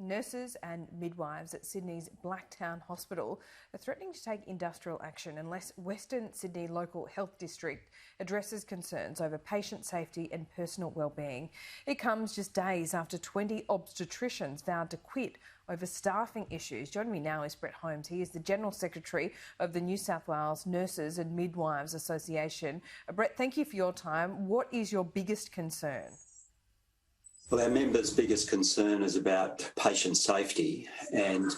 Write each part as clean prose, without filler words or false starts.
Nurses and midwives at Sydney's Blacktown Hospital are threatening to take industrial action unless Western Sydney Local Health District addresses concerns over patient safety and personal wellbeing. It comes just days after 20 obstetricians vowed to quit over staffing issues. Joining me now is Brett Holmes. He is the General Secretary of the New South Wales Nurses and Midwives Association. Brett, thank you for your time. What is your biggest concern? Well, our members' biggest concern is about patient safety, and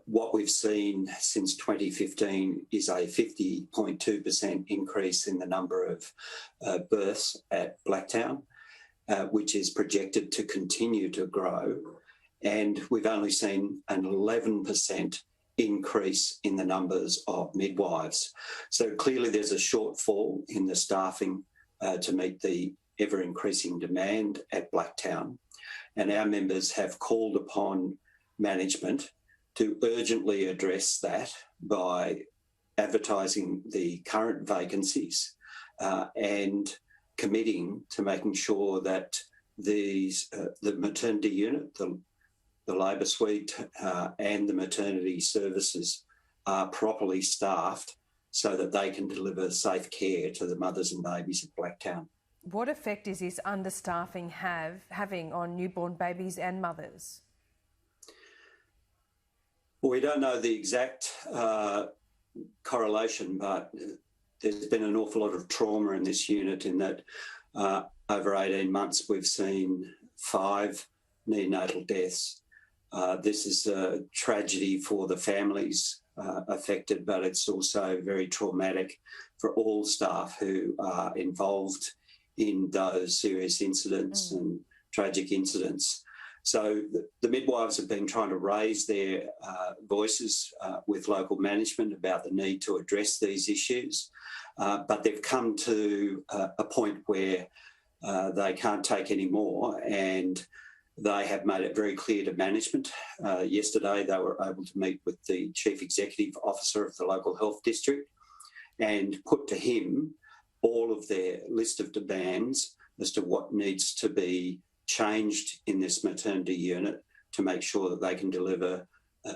what we've seen since 2015 is a 50.2% increase in the number of births at Blacktown, which is projected to continue to grow. And we've only seen an 11% increase in the numbers of midwives. So clearly there's a shortfall in the staffing to meet the ever-increasing demand at Blacktown, and our members have called upon management to urgently address that by advertising the current vacancies and committing to making sure that the maternity unit, the labour suite and the maternity services are properly staffed so that they can deliver safe care to the mothers and babies at Blacktown. What effect is this understaffing having on newborn babies and mothers? Well, we don't know the exact correlation, but there's been an awful lot of trauma in this unit in that over 18 months we've seen 5 neonatal deaths. This is a tragedy for the families affected, but it's also very traumatic for all staff who are involved in those serious incidents and tragic incidents. So the midwives have been trying to raise their voices with local management about the need to address these issues, but they've come to a point where they can't take any more, and they have made it very clear to management. Yesterday they were able to meet with the Chief Executive Officer of the local health district and put to him all of their list of demands as to what needs to be changed in this maternity unit to make sure that they can deliver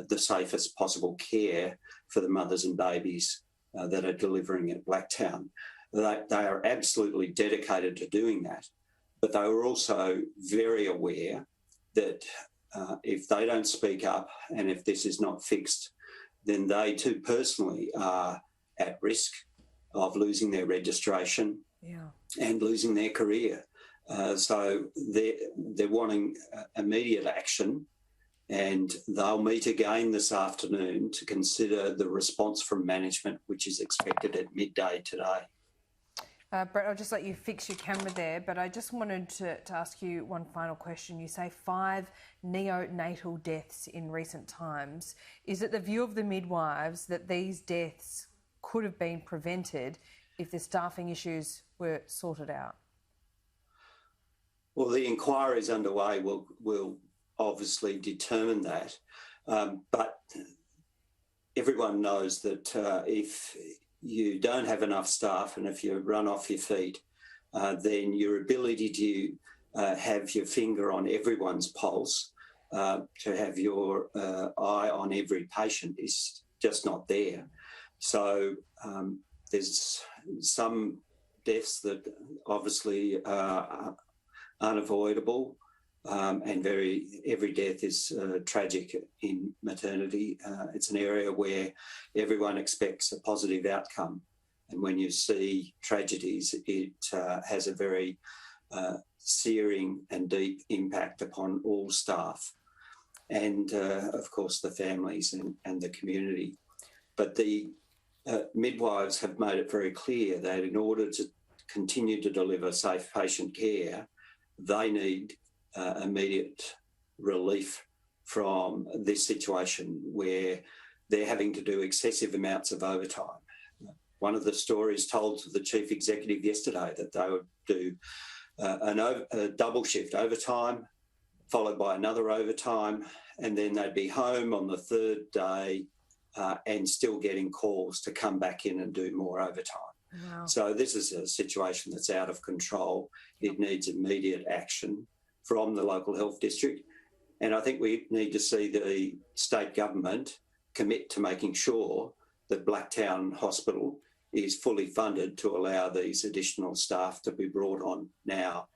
the safest possible care for the mothers and babies that are delivering at Blacktown. They are absolutely dedicated to doing that, but they were also very aware that if they don't speak up and if this is not fixed, then they too personally are at risk of losing their registration and losing their career. So they're wanting immediate action, and they'll meet again this afternoon to consider the response from management, which is expected at midday today. Brett, I'll just let you fix your camera there, but I just wanted to ask you one final question. You say 5 neonatal deaths in recent times. Is it the view of the midwives that these deaths could have been prevented if the staffing issues were sorted out? Well, the inquiries underway will obviously determine that, but everyone knows that if you don't have enough staff and if you run off your feet, then your ability to have your finger on everyone's pulse, to have your eye on every patient is just not there. So there's some deaths that obviously are unavoidable, and every death is tragic in maternity. It's an area where everyone expects a positive outcome, and when you see tragedies, it has a very searing and deep impact upon all staff and, of course, the families and the community. But the midwives have made it very clear that in order to continue to deliver safe patient care, they need immediate relief from this situation where they're having to do excessive amounts of overtime. One of the stories told to the Chief Executive yesterday that they would do a double shift overtime, followed by another overtime, and then they'd be home on the third day and still getting calls to come back in and do more overtime. Wow. So this is a situation that's out of control. It needs immediate action from the local health district And I think we need to see the state government commit to making sure that Blacktown Hospital is fully funded to allow these additional staff to be brought on now.